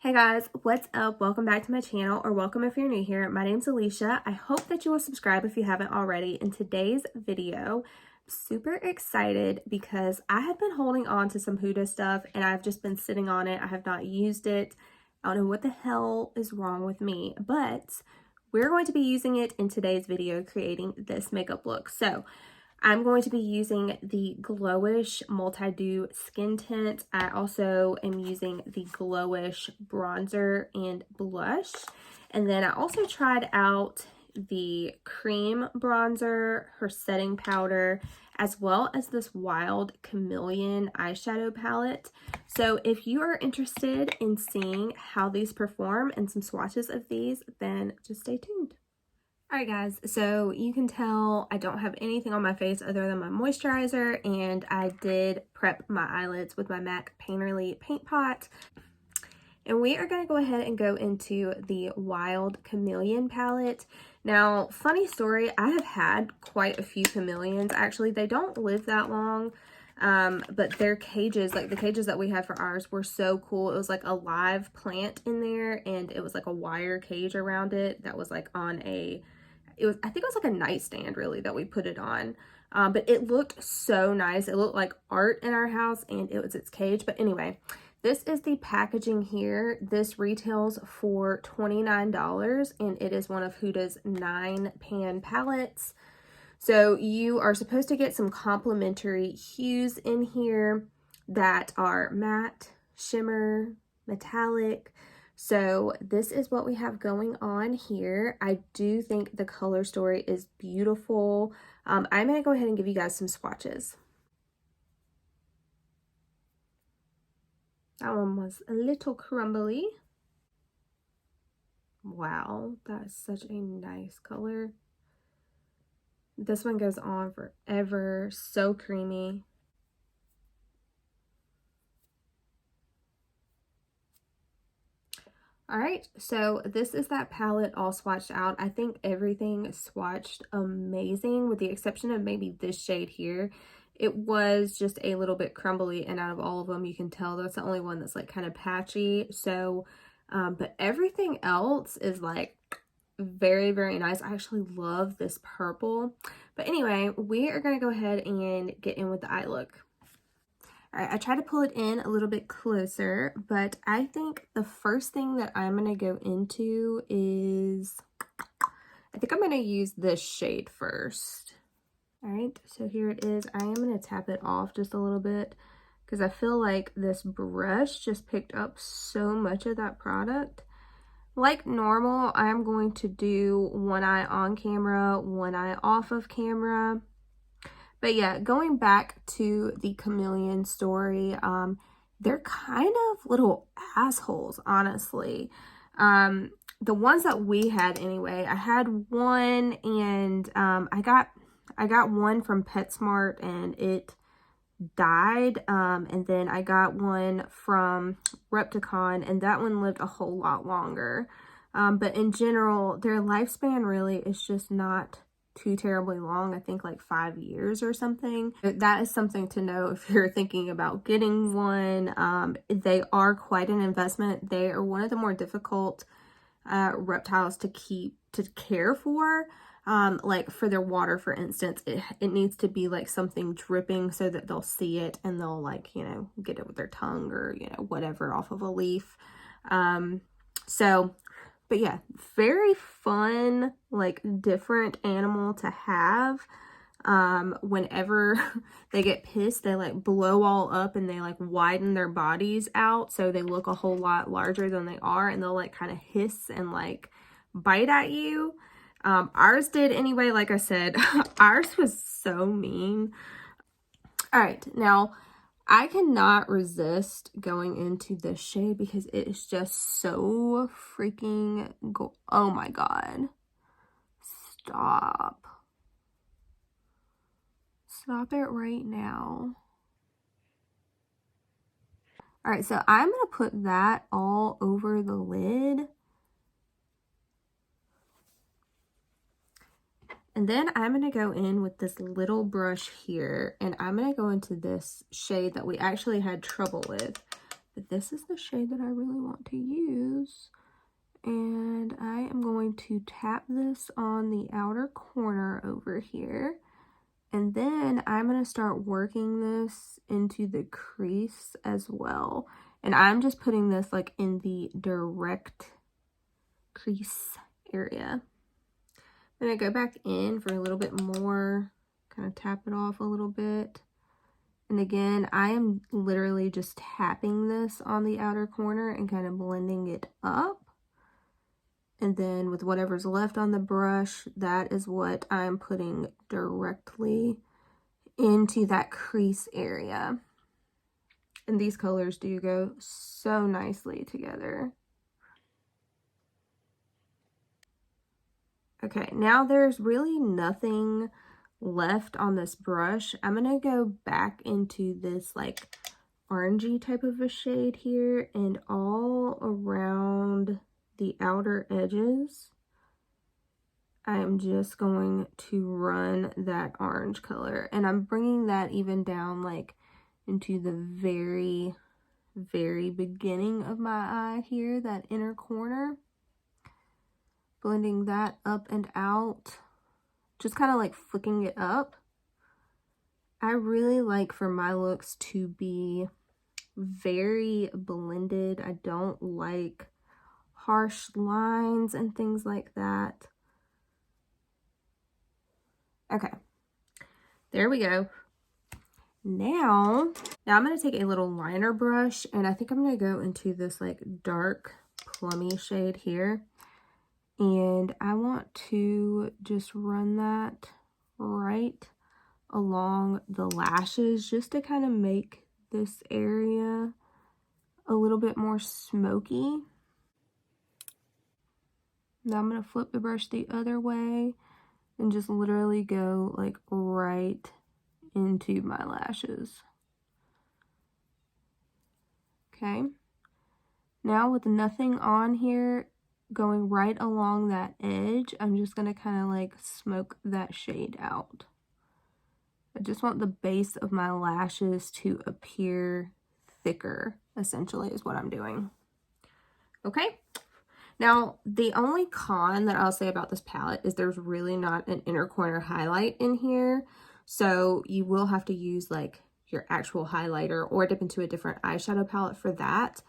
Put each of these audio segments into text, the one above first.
Hey guys, what's up? Welcome back to my channel, or welcome if you're new here. My name's Alicia. I hope that you will subscribe if you haven't already. In today's video, I'm super excited because I have been holding on to some Huda stuff and I've just been sitting on it. I have not used it. I don't know what the hell is wrong with me, but we're going to be using it in today's video, creating this makeup look. So I'm going to be using the Glowish Multi-Dew Skin Tint. I also am using the Glowish Bronzer and Blush. And then I also tried out the Cream Bronzer, her setting powder, as well as this Wild Chameleon Eyeshadow Palette. So if you are interested in seeing how these perform and some swatches of these, then just stay tuned. Alright guys, so you can tell I don't have anything on my face other than my moisturizer, and I did prep my eyelids with my MAC Painterly Paint Pot. And we are going to go ahead and go into the Wild Chameleon palette. Now, funny story, I have had quite a few chameleons. Actually, they don't live that long, but their cages, like the cages that we had for ours, were so cool. It was like a live plant in there, and it was like a wire cage around it that was like on a... I think it was like a nightstand really that we put it on, but it looked so nice. It looked like art in our house, and it was its cage. But anyway, this is the packaging here. This retails for $29, and it is one of Huda's 9-pan palettes. So you are supposed to get some complimentary hues in here that are matte, shimmer, metallic. So this is what we have going on here. I do think the color story is beautiful. I'm going to go ahead and give you guys some swatches. That one was a little crumbly. Wow, that is such a nice color. This one goes on forever, so creamy. All right, so this is that palette all swatched out. I think everything swatched amazing with the exception of maybe this shade here. It was just a little bit crumbly, and out of all of them, you can tell that's the only one that's like kind of patchy. So, but everything else is like very, very nice. I actually love this purple. But anyway, we are going to go ahead and get in with the eye look. All right, I tried to pull it in a little bit closer, but I think the first thing that I'm going to go into is, I think I'm going to use this shade first. All right, so here it is. I am going to tap it off just a little bit because I feel like this brush just picked up so much of that product. Like normal, I'm going to do one eye on camera, one eye off of camera. But yeah, going back to the Chameleon story, they're kind of little assholes, honestly. The ones that we had anyway, I had one, and I got one from PetSmart and it died, and then I got one from Repticon and that one lived a whole lot longer. But in general, their lifespan really is just not too terribly long. I think like 5 years or something. That is something to know if you're thinking about getting one. They are quite an investment. They are one of the more difficult reptiles to care for. Like for their water, for instance, it needs to be like something dripping so that they'll see it and they'll, like, you know, get it with their tongue or, you know, whatever off of a leaf. But yeah, very fun, like different animal to have. Whenever they get pissed, they like blow all up and they like widen their bodies out so they look a whole lot larger than they are, and they'll like kind of hiss and like bite at you. Ours did anyway. Like I said, ours was so mean. All right, now I cannot resist going into this shade because it is just so freaking oh my god. Stop it right now. All right, so I'm gonna put that all over the lid. And then I'm going to go in with this little brush here, and I'm going to go into this shade that we actually had trouble with. But this is the shade that I really want to use. And I am going to tap this on the outer corner over here. And then I'm going to start working this into the crease as well. And I'm just putting this like in the direct crease area. I'm going to go back in for a little bit more, kind of tap it off a little bit. And again, I am literally just tapping this on the outer corner and kind of blending it up. And then with whatever's left on the brush, that is what I'm putting directly into that crease area. And these colors do go so nicely together. Okay, now there's really nothing left on this brush. I'm gonna go back into this like orangey type of a shade here, and all around the outer edges I am just going to run that orange color, and I'm bringing that even down like into the very beginning of my eye here, that inner corner, blending that up and out, just kind of like flicking it up. I really like for my looks to be very blended. I don't like harsh lines and things like that. Okay, there we go. Now I'm going to take a little liner brush, and I think I'm going to go into this like dark plummy shade here. And I want to just run that right along the lashes just to kind of make this area a little bit more smoky. Now I'm going to flip the brush the other way and just literally go like right into my lashes. Okay. Now with nothing on here, going right along that edge, I'm just going to kind of like smoke that shade out. I just want the base of my lashes to appear thicker, essentially, is what I'm doing. Okay. Now, the only con that I'll say about this palette is there's really not an inner corner highlight in here. So you will have to use like your actual highlighter or dip into a different eyeshadow palette for that.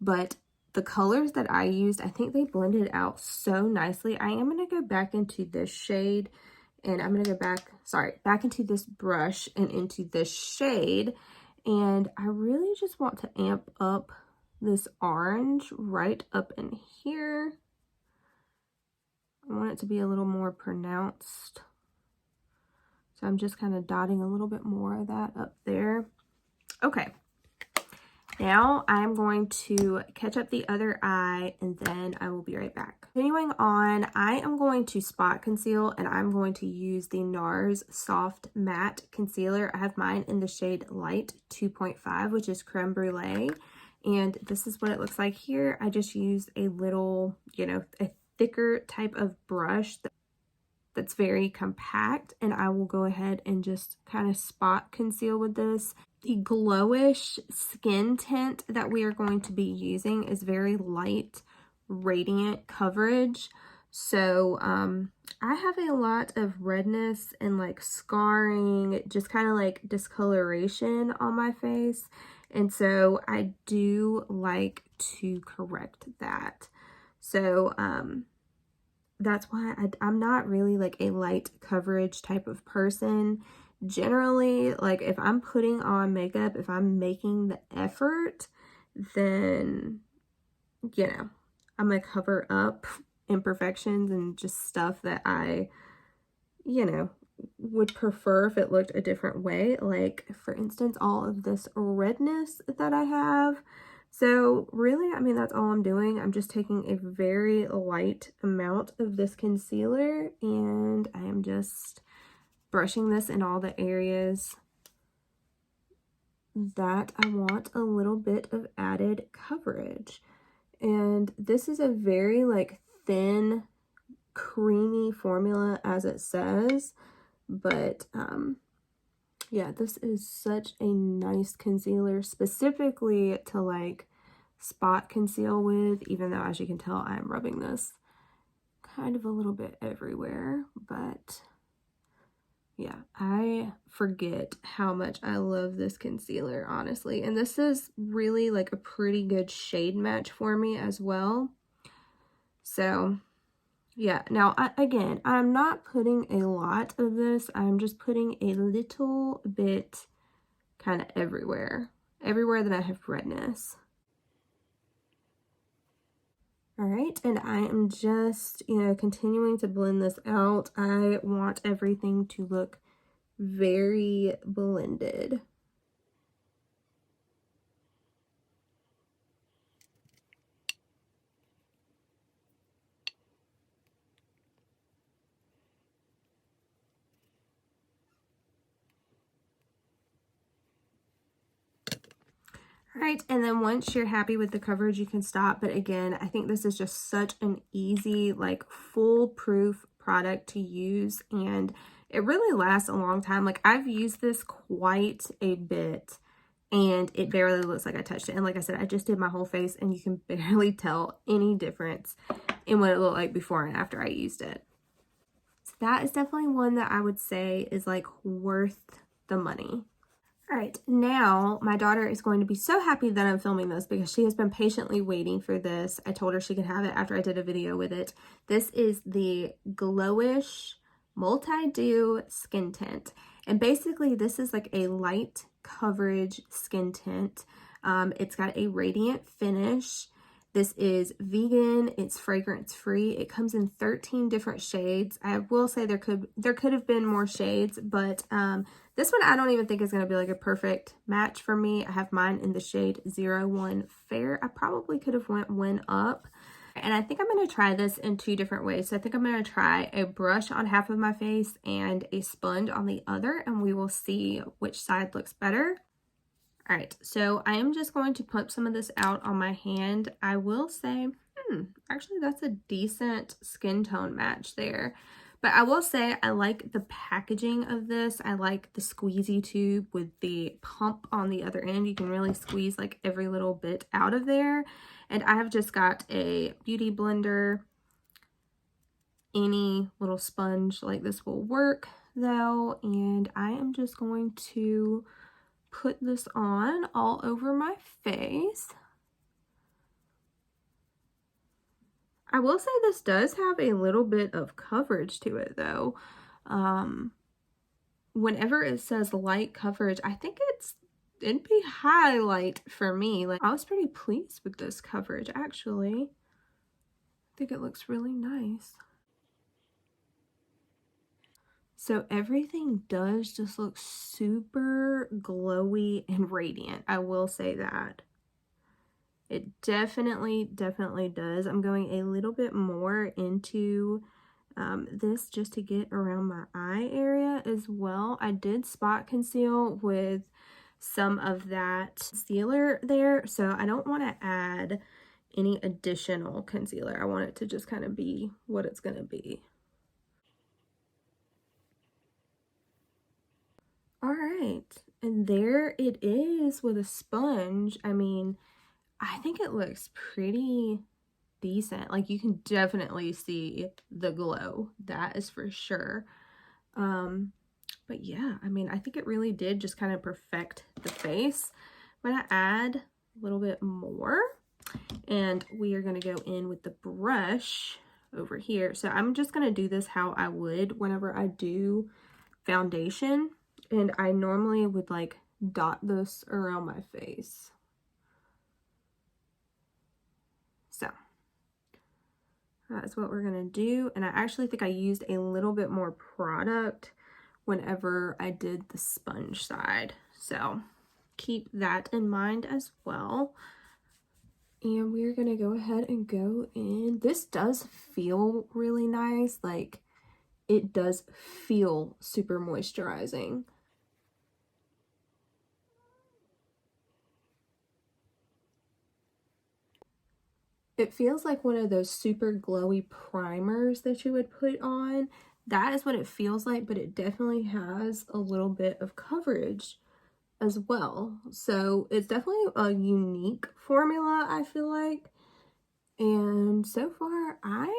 But the colors that I used, I think they blended out so nicely. I am going to go back into this shade, and I'm going to go back into this brush and into this shade. And I really just want to amp up this orange right up in here. I want it to be a little more pronounced. So I'm just kind of dotting a little bit more of that up there. Okay. Now I'm going to catch up the other eye, and then I will be right back. Continuing on, I am going to spot conceal, and I'm going to use the NARS Soft Matte Concealer. I have mine in the shade Light 2.5, which is Creme Brulee. And this is what it looks like here. I just used a little, you know, a thicker type of brush that's very compact, and I will go ahead and just kind of spot conceal with this. The Glowish skin tint that we are going to be using is very light, radiant coverage. So I have a lot of redness and like scarring, just kind of like discoloration on my face. And so I do like to correct that. So that's why I'm not really like a light coverage type of person. Generally, like if I'm putting on makeup, if I'm making the effort, then, you know, I'm gonna cover up imperfections and just stuff that I, you know, would prefer if it looked a different way. Like, for instance, all of this redness that I have. So really, I mean, that's all I'm doing. I'm just taking a very light amount of this concealer, and I am just brushing this in all the areas that I want a little bit of added coverage. And this is a very like thin, creamy formula, as it says, but yeah, this is such a nice concealer, specifically to like spot conceal with, even though as you can tell I'm rubbing this kind of a little bit everywhere. But yeah, I forget how much I love this concealer, honestly. And this is really like a pretty good shade match for me as well. So yeah, now again, I'm not putting a lot of this. I'm just putting a little bit kind of everywhere that I have redness. All right, and I am just, continuing to blend this out. I want everything to look very blended. All right, and then once you're happy with the coverage, you can stop. But again, I think this is just such an easy, like foolproof product to use, and it really lasts a long time. Like I've used this quite a bit and it barely looks like I touched it. And like I said, I just did my whole face and you can barely tell any difference in what it looked like before and after I used it. So that is definitely one that I would say is like worth the money. All right, now my daughter is going to be so happy that I'm filming this because she has been patiently waiting for this. I told her she could have it after I did a video with it. This is the Glowish Multi-Dew Skin Tint. And basically this is like a light coverage skin tint. It's got a radiant finish. This is vegan, it's fragrance free. It comes in 13 different shades. I will say there could have been more shades, but this one I don't even think is going to be like a perfect match for me. I have mine in the shade 01 Fair. I probably could have went up. And I think I'm going to try this in two different ways. So I think I'm going to try a brush on half of my face and a sponge on the other, and we will see which side looks better. All right, so I am just going to pump some of this out on my hand. I will say, actually that's a decent skin tone match there. But I will say I like the packaging of this. I like the squeezy tube with the pump on the other end. You can really squeeze like every little bit out of there. And I have just got a beauty blender. Any little sponge like this will work though. And I am just going to put this on all over my face. I will say this does have a little bit of coverage to it though. Whenever it says light coverage, I think it'd be highlight for me. Like I was pretty pleased with this coverage actually. I think it looks really nice. So everything does just look super glowy and radiant. I will say that. It definitely does. I'm going a little bit more into this just to get around my eye area as well. I did spot conceal with some of that concealer there, so I don't want to add any additional concealer. I want it to just kind of be what it's going to be. All right, and there it is with a sponge. I mean, I think it looks pretty decent. Like you can definitely see the glow, that is for sure. But yeah, I mean, I think it really did just kind of perfect the face. I'm gonna add a little bit more, and we are gonna go in with the brush over here. So I'm just gonna do this how I would whenever I do foundation, and I normally would like dot this around my face. So that's what we're gonna do. And I actually think I used a little bit more product whenever I did the sponge side. So keep that in mind as well. And we're gonna go ahead and go in. This does feel really nice. Like it does feel super moisturizing. It feels like one of those super glowy primers that you would put on. That is what it feels like, but it definitely has a little bit of coverage as well. So it's definitely a unique formula, I feel like. And so far, I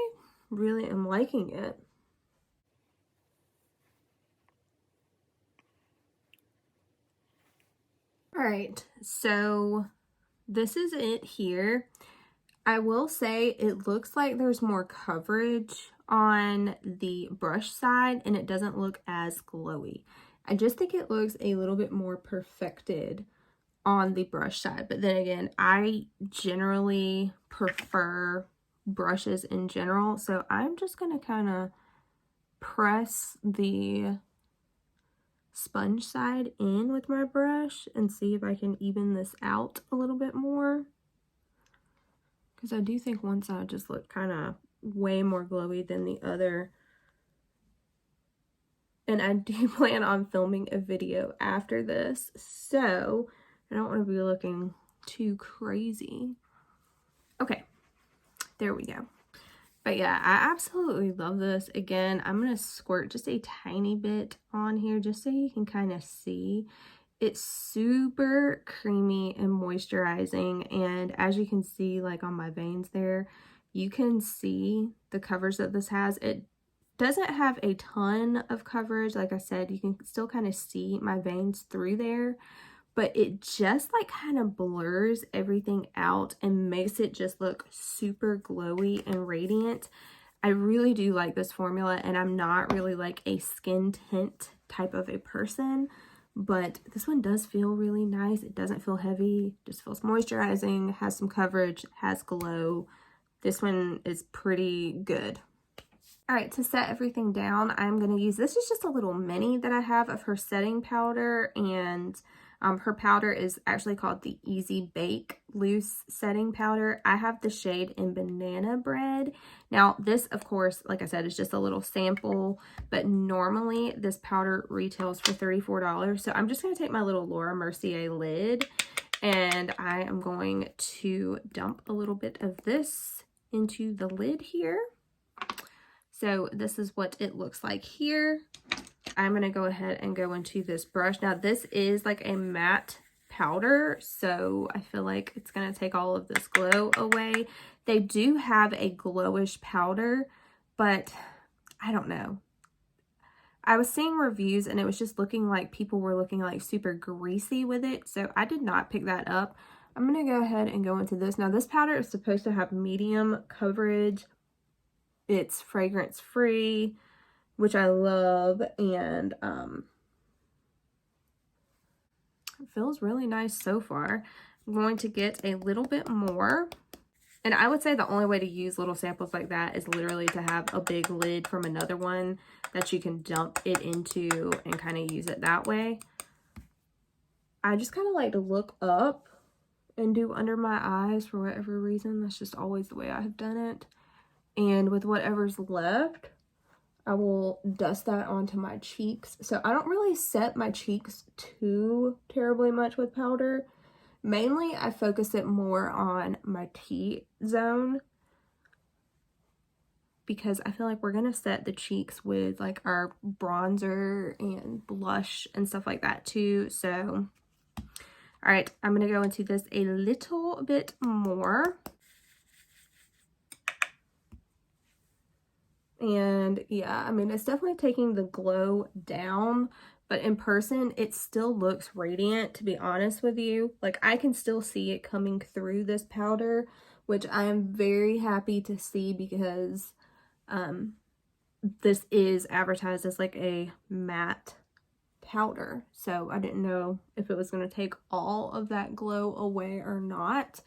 really am liking it. All right, so this is it here. I will say it looks like there's more coverage on the brush side and it doesn't look as glowy. I just think it looks a little bit more perfected on the brush side. But then again, I generally prefer brushes in general. So I'm just going to kind of press the sponge side in with my brush and see if I can even this out a little bit more. Because I do think one side just looked kind of way more glowy than the other. And I do plan on filming a video after this, so I don't want to be looking too crazy. Okay, there we go. But yeah, I absolutely love this. Again, I'm going to squirt just a tiny bit on here just so you can kind of see. It's super creamy and moisturizing, and as you can see, like on my veins there, you can see the coverage that this has. It doesn't have a ton of coverage. Like I said, you can still kind of see my veins through there, but it just like kind of blurs everything out and makes it just look super glowy and radiant. I really do like this formula, and I'm not really like a skin tint type of a person, but this one does feel really nice. It doesn't feel heavy, just feels moisturizing, has some coverage, has glow. This one is pretty good. All right, to set everything down, I'm going to use, this is just a little mini that I have of her setting powder, and her powder is actually called the Easy Bake Loose Setting Powder. I have the shade in Banana Bread. Now, this, of course, like I said, is just a little sample, but normally this powder retails for $34. So I'm just going to take my little Laura Mercier lid, and I am going to dump a little bit of this into the lid here. So this is what it looks like here. I'm going to go ahead and go into this brush. Now this is like a matte powder, so I feel like it's going to take all of this glow away. They do have a glowish powder, but I don't know. I was seeing reviews and it was just looking like people were looking like super greasy with it, so I did not pick that up. I'm going to go ahead and go into this. Now this powder is supposed to have medium coverage. It's fragrance free, which I love, and it feels really nice so far. I'm going to get a little bit more, and I would say the only way to use little samples like that is literally to have a big lid from another one that you can dump it into and kind of use it that way. I just kind of like to look up and do under my eyes for whatever reason. That's just always the way I have done it. And with whatever's left, I will dust that onto my cheeks. So I don't really set my cheeks too terribly much with powder. Mainly, I focus it more on my T-zone, because I feel like we're going to set the cheeks with like our bronzer and blush and stuff like that too. So, all right, I'm going to go into this a little bit more. And yeah, I mean, it's definitely taking the glow down, but in person, it still looks radiant, to be honest with you. Like, I can still see it coming through this powder, which I am very happy to see, because this is advertised as like a matte powder. So I didn't know if it was going to take all of that glow away or not.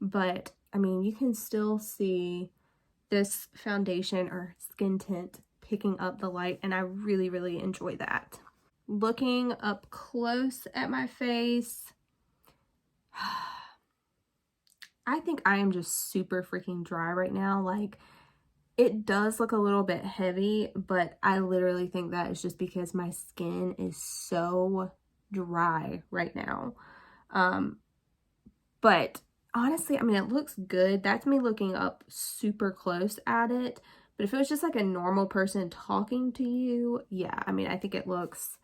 But I mean, you can still see this foundation or skin tint picking up the light, and I really, really enjoy that. Looking up close at my face, I think I am just super freaking dry right now. Like, it does look a little bit heavy, but I literally think that is just because my skin is so dry right now. But honestly, I mean, it looks good. That's me looking up super close at it. But if it was just like a normal person talking to you, yeah, I mean, I think it looks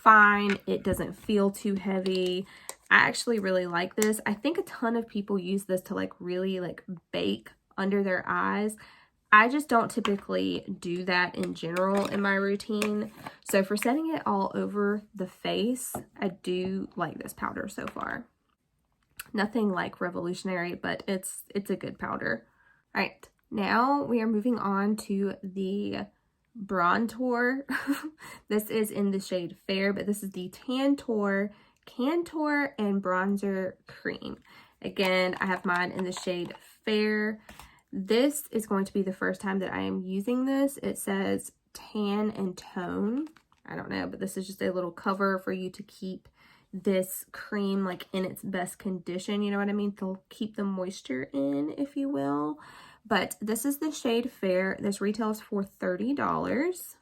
fine. It doesn't feel too heavy. I actually really like this. I think a ton of people use this to like really like bake under their eyes. I just don't typically do that in general in my routine. So for setting it all over the face, I do like this powder so far. Nothing like revolutionary, but it's a good powder. All right, now we are moving on to the Brontour. This is in the shade Fair, but this is the Tantour Contour and Bronzer Cream. Again, I have mine in the shade Fair. This is going to be the first time that I am using this. It says tan and tone. I don't know, but this is just a little cover for you to keep this cream like in its best condition, you know what I mean? To keep the moisture in, if you will. But this is the shade Fair. This retails for $30.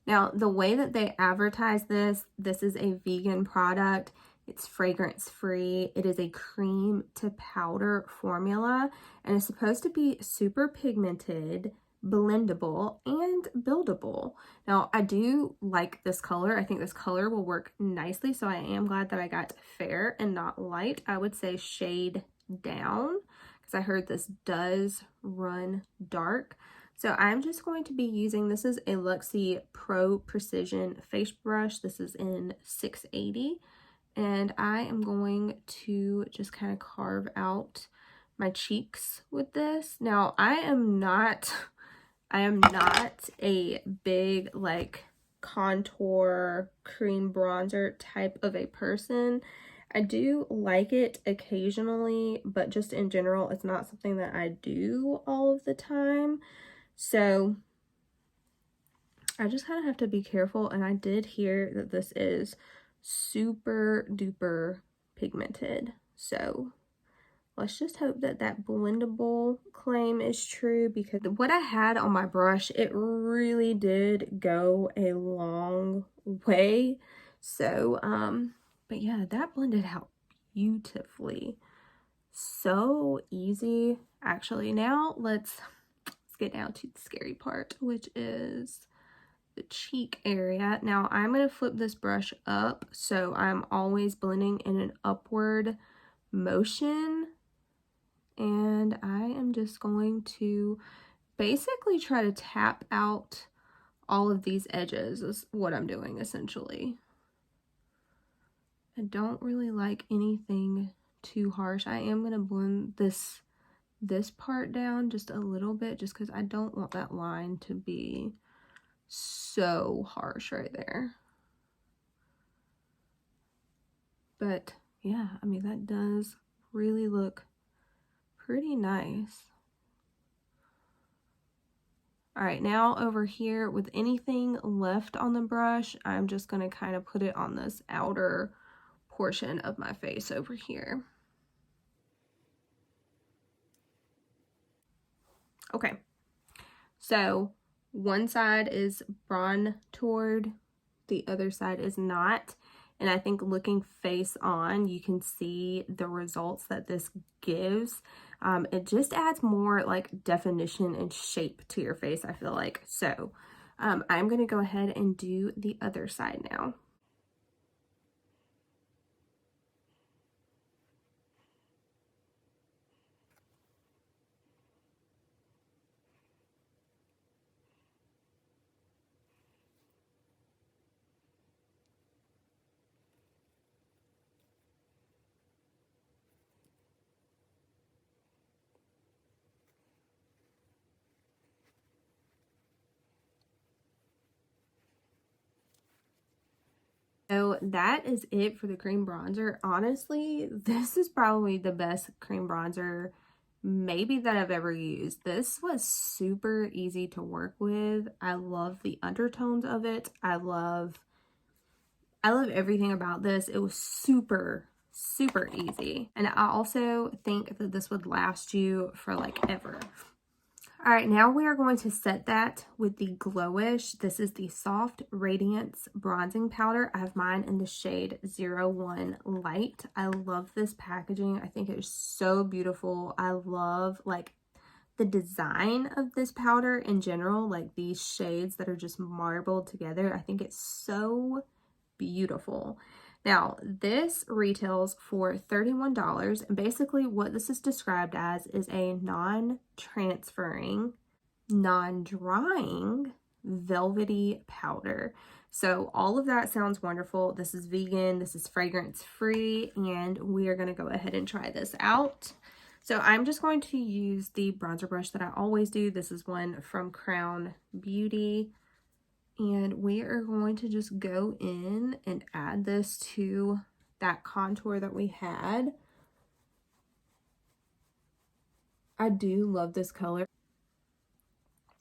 Now, the way that they advertise this is a vegan product. It's fragrance free. It is a cream to powder formula, and it's supposed to be super pigmented, blendable, and buildable. Now, I do like this color. I think this color will work nicely, so I am glad that I got Fair and not light. I would say shade down, because I heard this does run dark. So I'm just going to be using, this is a Luxie Pro Precision Face Brush. This is in 680. And I am going to just kind of carve out my cheeks with this. Now, I am not a big like contour cream bronzer type of a person. I do like it occasionally, but just in general, it's not something that I do all of the time. So I just kind of have to be careful, and I did hear that this is super duper pigmented. So let's just hope that that blendable claim is true, because what I had on my brush, it really did go a long way. So, but yeah, that blended out beautifully. So easy. Actually, now let's get down to the scary part, which is the cheek area. Now I'm going to flip this brush up, so I'm always blending in an upward motion, and I am just going to basically try to tap out all of these edges is what I'm doing essentially. I don't really like anything too harsh. I am going to blend this part down just a little bit, just because I don't want that line to be so harsh right there. But yeah, I mean, that does really look pretty nice. All right, now over here, with anything left on the brush, I'm just going to kind of put it on this outer portion of my face over here. Okay, so one side is Brontoured, the other side is not. And I think looking face on, you can see the results that this gives. It just adds more like definition and shape to your face, I feel like. So I'm going to go ahead and do the other side now. So that is it for the cream bronzer. Honestly, this is probably the best cream bronzer maybe that I've ever used. This was super easy to work with. I love the undertones of it. I love everything about this. It was super easy. And I also think that this would last you for like ever. All right, now we are going to set that with the Glowish. This is the Soft Radiance Bronzing Powder. I have mine in the shade 01 Light. I love this packaging. I think it is so beautiful. I love like the design of this powder in general, like these shades that are just marbled together, I think it's so beautiful. Now, this retails for $31, and basically what this is described as is a non-transferring, non-drying, velvety powder. So all of that sounds wonderful. This is vegan, this is fragrance free, and we are going to go ahead and try this out. So I'm just going to use the bronzer brush that I always do. This is one from Crown Beauty. And we are going to just go in and add this to that contour that we had. I do love this color.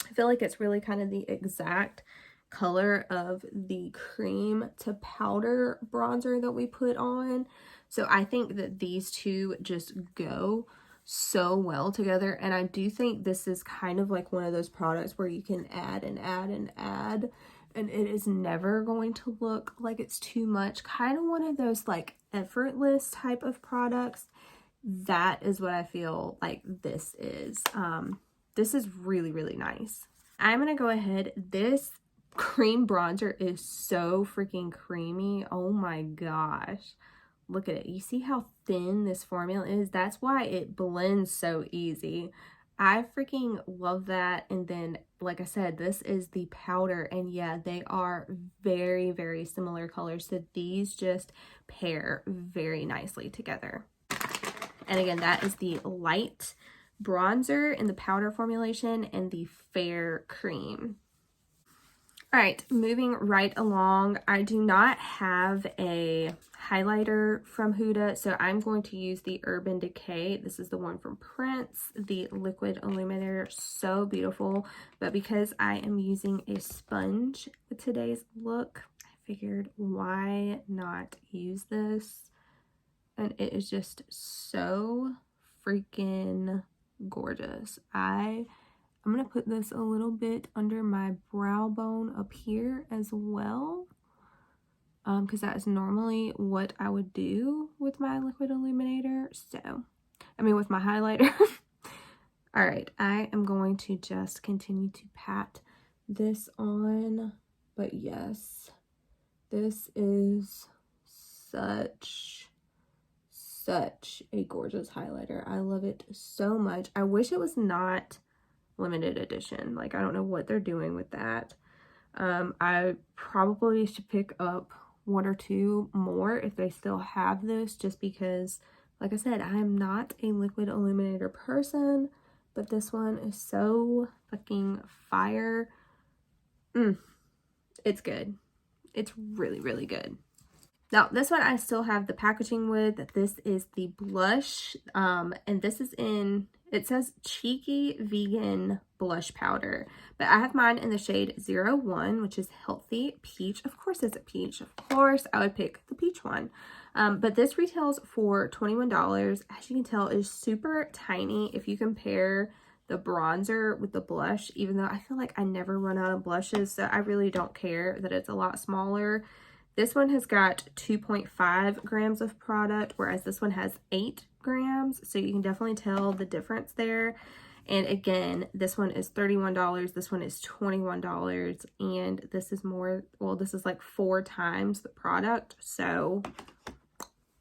I feel like it's really kind of the exact color of the cream to powder bronzer that we put on. So I think that these two just go so well together, and I do think this is kind of like one of those products where you can add and add and add, and it is never going to look like it's too much. Kind of one of those like effortless type of products. That is what I feel like this is. This is really, really nice. I'm gonna go ahead. This cream bronzer is so freaking creamy. Oh my gosh. Look at it. You see how thin this formula is? That's why it blends so easy. I freaking love that. And then, like I said, this is the powder. And yeah, they are very, very similar colors. So these just pair very nicely together. And again, that is the light bronzer in the powder formulation and the fair cream. All right, moving right along, I do not have a highlighter from Huda, so I'm going to use the Urban Decay. This is the one from Prince, the liquid illuminator, so beautiful. But because I am using a sponge with today's look, I figured why not use this? And it is just so freaking gorgeous. I'm going to put this a little bit under my brow bone up here as well, because that is normally what I would do with my liquid illuminator. So, I mean with my highlighter. All right, I am going to just continue to pat this on. But yes, this is such a gorgeous highlighter. I love it so much. I wish it was not limited edition. Like, I don't know what they're doing with that. I probably should pick up one or two more if they still have this, just because, like I said, I am not a liquid illuminator person, but this one is so fucking fire. It's good. It's really, really good. Now, this one I still have the packaging with. This is the blush, and this is in, it says Cheeky Vegan Blush Powder, but I have mine in the shade 01, which is Healthy Peach. Of course it's a peach. Of course I would pick the peach one. But this retails for $21. As you can tell, it is super tiny if you compare the bronzer with the blush, even though I feel like I never run out of blushes, so I really don't care that it's a lot smaller. This one has got 2.5 grams of product, whereas this one has 8 grams. So you can definitely tell the difference there. And again, this one is $31. This one is $21. And this is more, well, this is like 4 times the product. So,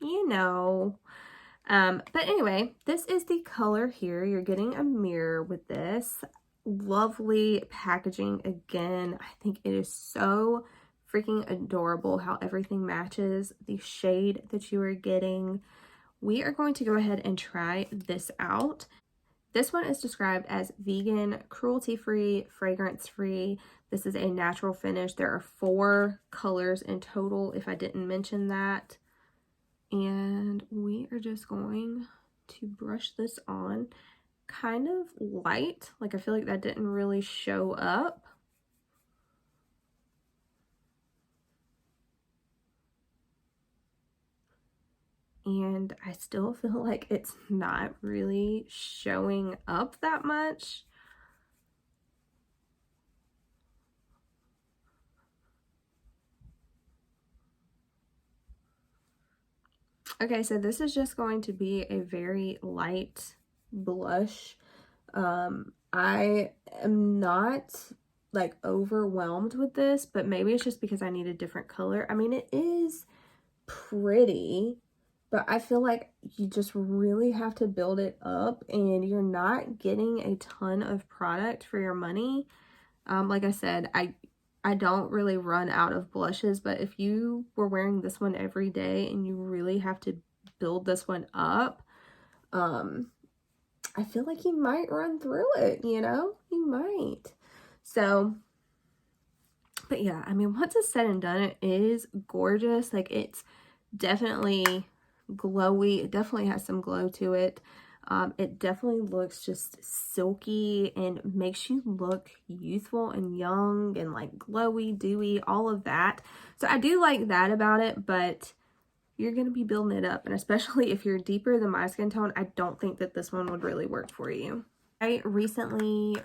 you know. But anyway, this is the color here. You're getting a mirror with this. Lovely packaging. Again, I think it is so freaking adorable how everything matches the shade that you are getting. We are going to go ahead and try this out. This one is described as vegan, cruelty-free, fragrance-free. This is a natural finish. There are 4 colors in total, if I didn't mention that. And we are just going to brush this on kind of light. Like, I feel like that didn't really show up. And I still feel like it's not really showing up that much. Okay, so this is just going to be a very light blush. I am not like overwhelmed with this, but maybe it's just because I need a different color. I mean, it is pretty, but I feel like you just really have to build it up, and you're not getting a ton of product for your money. Like I said, I don't really run out of blushes, but if you were wearing this one every day and you really have to build this one up, I feel like you might run through it, you know? You might. So, but yeah, I mean, once it's said and done, it is gorgeous. Like, it's definitely glowy. It definitely has some glow to it. It definitely looks just silky and makes you look youthful and young and like glowy, dewy, all of that. So I do like that about it, but you're going to be building it up. And especially if you're deeper than my skin tone, I don't think that this one would really work for you. I recently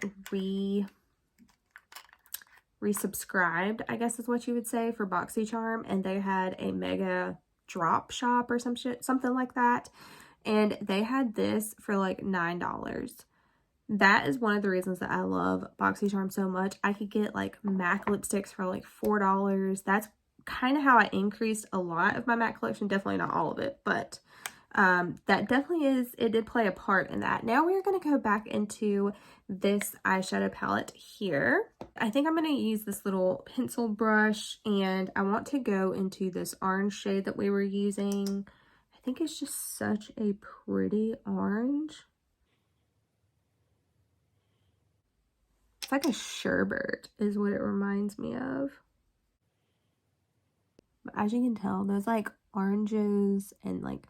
resubscribed, I guess is what you would say, for BoxyCharm, and they had a mega drop shop or something like that, and they had this for like $9. That is one of the reasons that I love BoxyCharm so much. I could get like MAC lipsticks for like $4. That's kind of how I increased a lot of my MAC collection. Definitely not all of it, but that definitely it did play a part in that. Now we're going to go back into this eyeshadow palette here. I think I'm going to use this little pencil brush, and I want to go into this orange shade that we were using. I think it's just such a pretty orange. It's like a sherbet is what it reminds me of. But as you can tell, those like oranges and like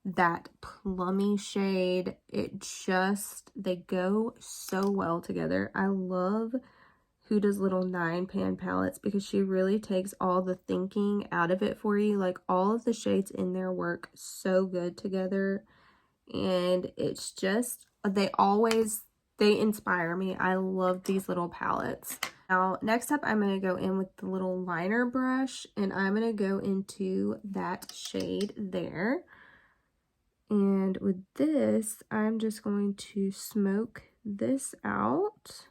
that plummy shade, they go so well together. I love Huda's little 9-pan palettes because she really takes all the thinking out of it for you. Like, all of the shades in there work so good together, and it's just, they inspire me. I love these little palettes. Now, next up, I'm going to go in with the little liner brush, and I'm going to go into that shade there. And with this, I'm just going to smoke this out.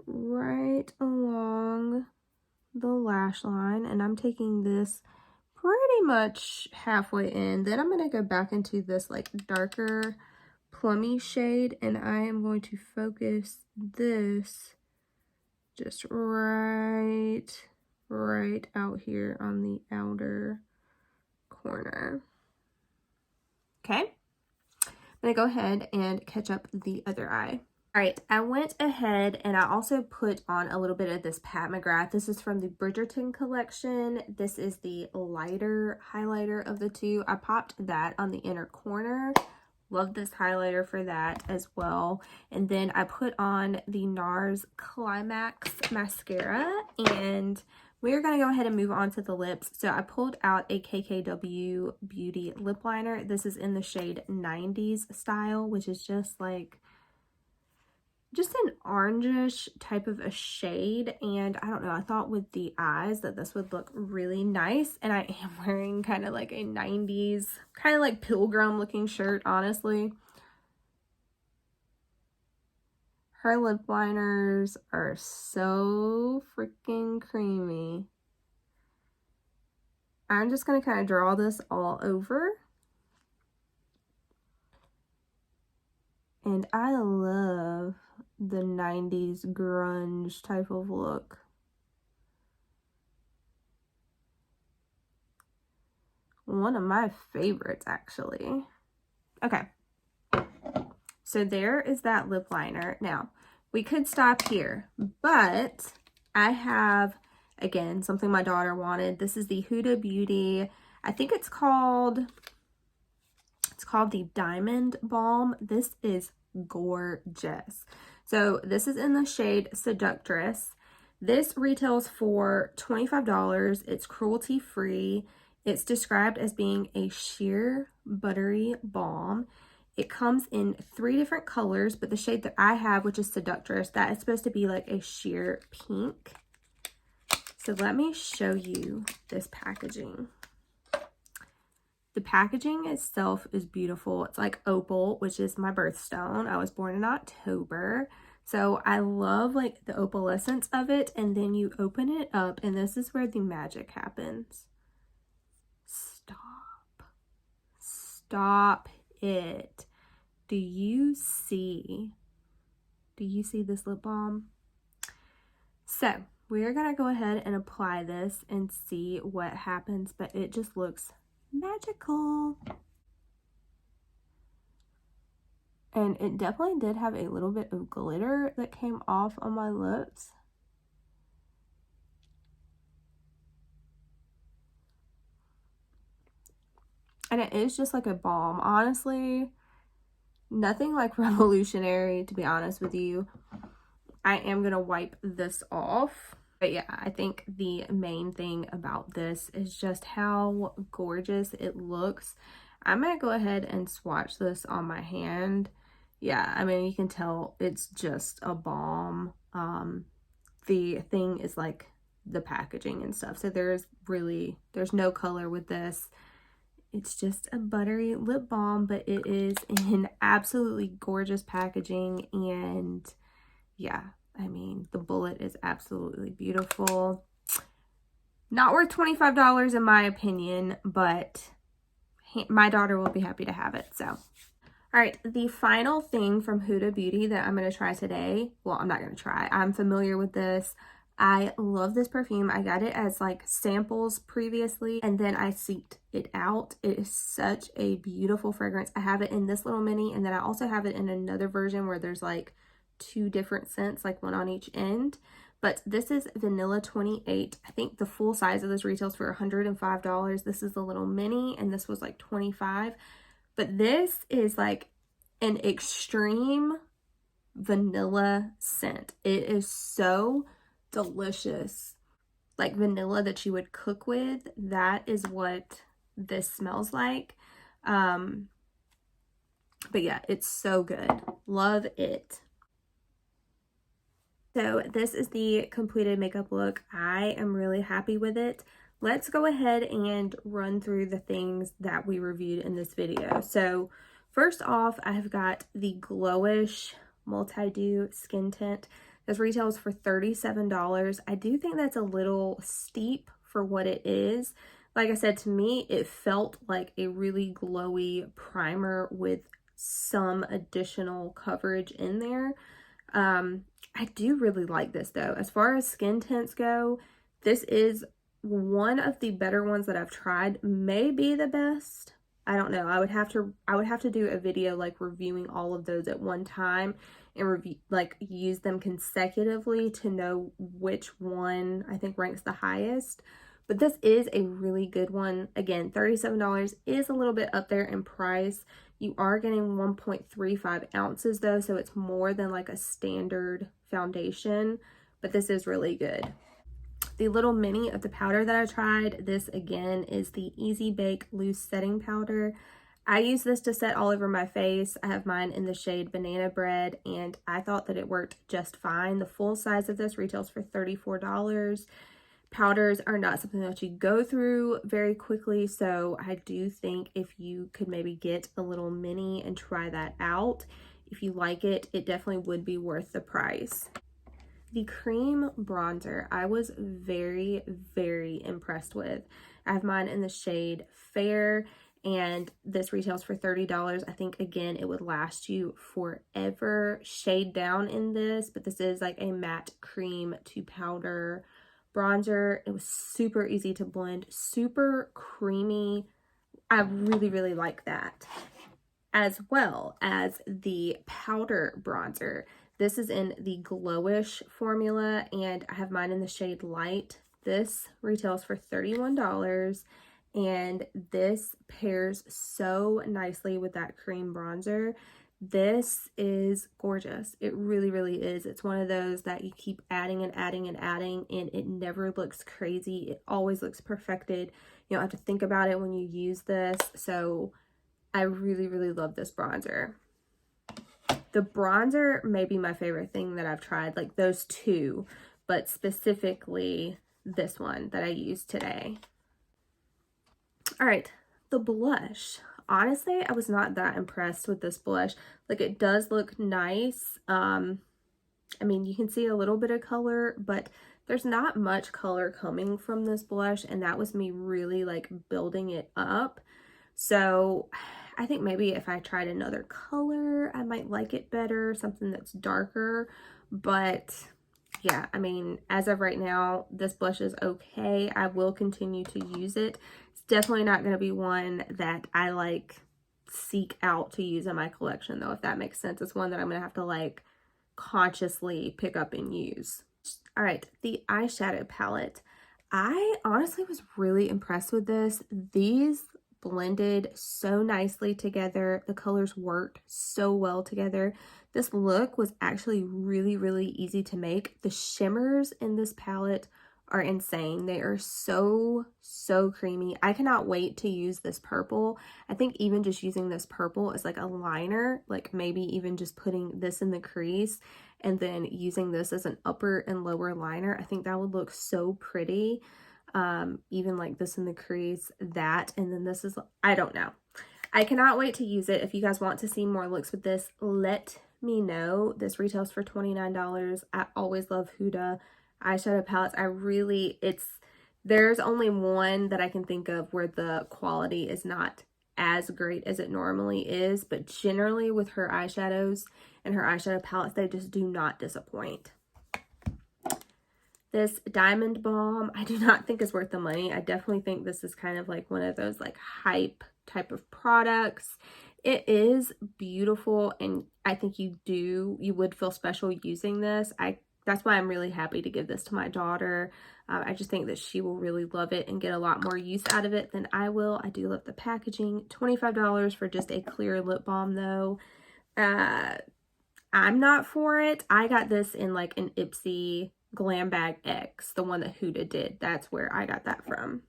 Right along the lash line, and I'm taking this pretty much halfway in. Then I'm going to go back into this like darker plummy shade, and I am going to focus this just right out here on the outer corner. Okay, I'm going to go ahead and catch up the other eye. All right, I went ahead and I also put on a little bit of this Pat McGrath. This is from the Bridgerton collection. This is the lighter highlighter of the two. I popped that on the inner corner. Love this highlighter for that as well. And then I put on the NARS Climax mascara, and we're going to go ahead and move on to the lips. So I pulled out a KKW Beauty lip liner. This is in the shade 90s style, which is just like an orangish type of a shade. And I don't know, I thought with the eyes that this would look really nice. And I am wearing kind of like a 90s, kind of like pilgrim looking shirt, honestly. Her lip liners are so freaking creamy. I'm just going to kind of draw this all over. And I love the 90s grunge type of look. One of my favorites, actually. Okay. So there is that lip liner. Now, we could stop here, but I have, again, something my daughter wanted. This is the Huda Beauty. I think it's called the Diamond Balm. This is gorgeous. So this is in the shade Seductress. This retails for $25. It's cruelty free. It's described as being a sheer buttery balm. It comes in 3 different colors, but the shade that I have, which is Seductress, that is supposed to be like a sheer pink. So let me show you this packaging. The packaging itself is beautiful. It's like opal, which is my birthstone. I was born in October. So I love like the opalescence of it. And then you open it up and this is where the magic happens. Stop. Stop it. Do you see this lip balm? So we're gonna go ahead and apply this and see what happens, but it just looks magical. And it definitely did have a little bit of glitter that came off on my lips. And it is just like a balm. Honestly, nothing like revolutionary, to be honest with you. I am gonna wipe this off. But yeah, I think the main thing about this is just how gorgeous it looks. I'm gonna go ahead and swatch this on my hand. Yeah, I mean, you can tell it's just a balm. The thing is like the packaging and stuff. So there's no color with this. It's just a buttery lip balm, but it is in absolutely gorgeous packaging. And yeah, I mean, the bullet is absolutely beautiful. Not worth $25 in my opinion, but my daughter will be happy to have it, so. All right, the final thing from Huda Beauty that I'm going to try today, well, I'm not going to try. I'm familiar with this. I love this perfume. I got it as like samples previously, and then I seeped it out. It is such a beautiful fragrance. I have it in this little mini, and then I also have it in another version where there's like 2 different scents, like one on each end. But this is Vanilla 28. I think the full size of this retails for $105. This is the little mini, and this was like $25. But this is like an extreme vanilla scent. It is so delicious. Like vanilla that you would cook with. That is what this smells like. But yeah, it's so good. Love it. So this is the completed makeup look. I am really happy with it. Let's go ahead and run through the things that we reviewed in this video. So first off, I have got the Glowish Multi-Dew Skin Tint. This retails for $37. I do think that's a little steep for what it is. Like I said, to me, it felt like a really glowy primer with some additional coverage in there. I do really like this though. As far as skin tints go, this is one of the better ones that I've tried. Maybe the best. I don't know. I would have to do a video like reviewing all of those at one time and review, like use them consecutively to know which one I think ranks the highest. But this is a really good one. Again, $37 is a little bit up there in price. You are getting 1.35 ounces though, so it's more than like a standard foundation, but this is really good. The little mini of the powder that I tried, this again is the Easy Bake Loose Setting Powder. I use this to set all over my face. I have mine in the shade Banana Bread, and I thought that it worked just fine. The full size of this retails for $34. Powders are not something that you go through very quickly, so I do think if you could maybe get a little mini and try that out, if you like it, it definitely would be worth the price. The cream bronzer, I was very, very impressed with. I have mine in the shade Fair, and this retails for $30. I think, again, it would last you forever. Shade down in this, but this is like a matte cream to powder bronzer. It was super easy to blend, super creamy. I really, really like that. As well as the powder bronzer. This is in the Glowish formula, and I have mine in the shade Light. This retails for $31, and this pairs so nicely with that cream bronzer. This is gorgeous. It really, really is. It's one of those that you keep adding and adding and adding, and it never looks crazy. It always looks perfected. You don't have to think about it when you use this. So I really, really love this bronzer. The bronzer may be my favorite thing that I've tried, like those two, but specifically this one that I used today. All right, the blush. Honestly, I was not that impressed with this blush. Like, it does look nice. I mean, you can see a little bit of color, but there's not much color coming from this blush, and that was me really like building it up. So I think maybe if I tried another color, I might like it better, something that's darker. But yeah, I mean, as of right now, this blush is okay. I will continue to use it. It's definitely not going to be one that I like seek out to use in my collection, though, if that makes sense. It's one that I'm going to have to like consciously pick up and use. All right, the eyeshadow palette. I honestly was really impressed with this. These blended so nicely together. The colors worked so well together. This look was actually really, really easy to make. The shimmers in this palette are insane. They are so, so creamy. I cannot wait to use this purple. I think even just using this purple as like a liner, like maybe even just putting this in the crease and then using this as an upper and lower liner, I think that would look so pretty. Even like this in the crease, that, and then this is, I don't know. I cannot wait to use it. If you guys want to see more looks with this, let me know. This retails for $29. I always love Huda eyeshadow palettes. There's only one that I can think of where the quality is not as great as it normally is, but generally with her eyeshadows and her eyeshadow palettes, they just do not disappoint. This Diamond Balm, I do not think is worth the money. I definitely think this is kind of like one of those like hype type of products. It is beautiful, and I think you would feel special using this. That's why I'm really happy to give this to my daughter. I just think that she will really love it and get a lot more use out of it than I will. I do love the packaging. $25 for just a clear lip balm though. I'm not for it. I got this in like an Ipsy Glam Bag X, the one that Huda did. That's where I got that from.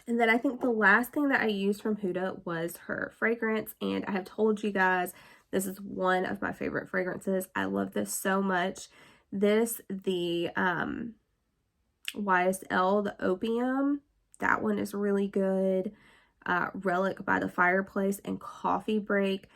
And then I think the last thing that I used from Huda was her fragrance, and I have told you guys this is one of my favorite fragrances. I love this so much. This, the YSL, the Opium, that one is really good. Relic by the Fireplace and Coffee Break.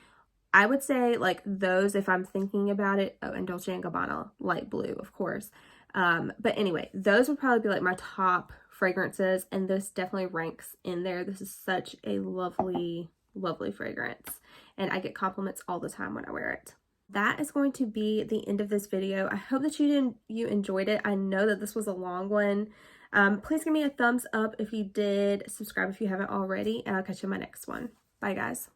I would say like those, if I'm thinking about it. Oh, and Dolce & Gabbana Light Blue, of course. But anyway, those would probably be like my top fragrances, and this definitely ranks in there. This is such a lovely, lovely fragrance, and I get compliments all the time when I wear it. That is going to be the end of this video. I hope that you enjoyed it. I know that this was a long one. Please give me a thumbs up if you did. Subscribe if you haven't already, and I'll catch you in my next one. Bye, guys.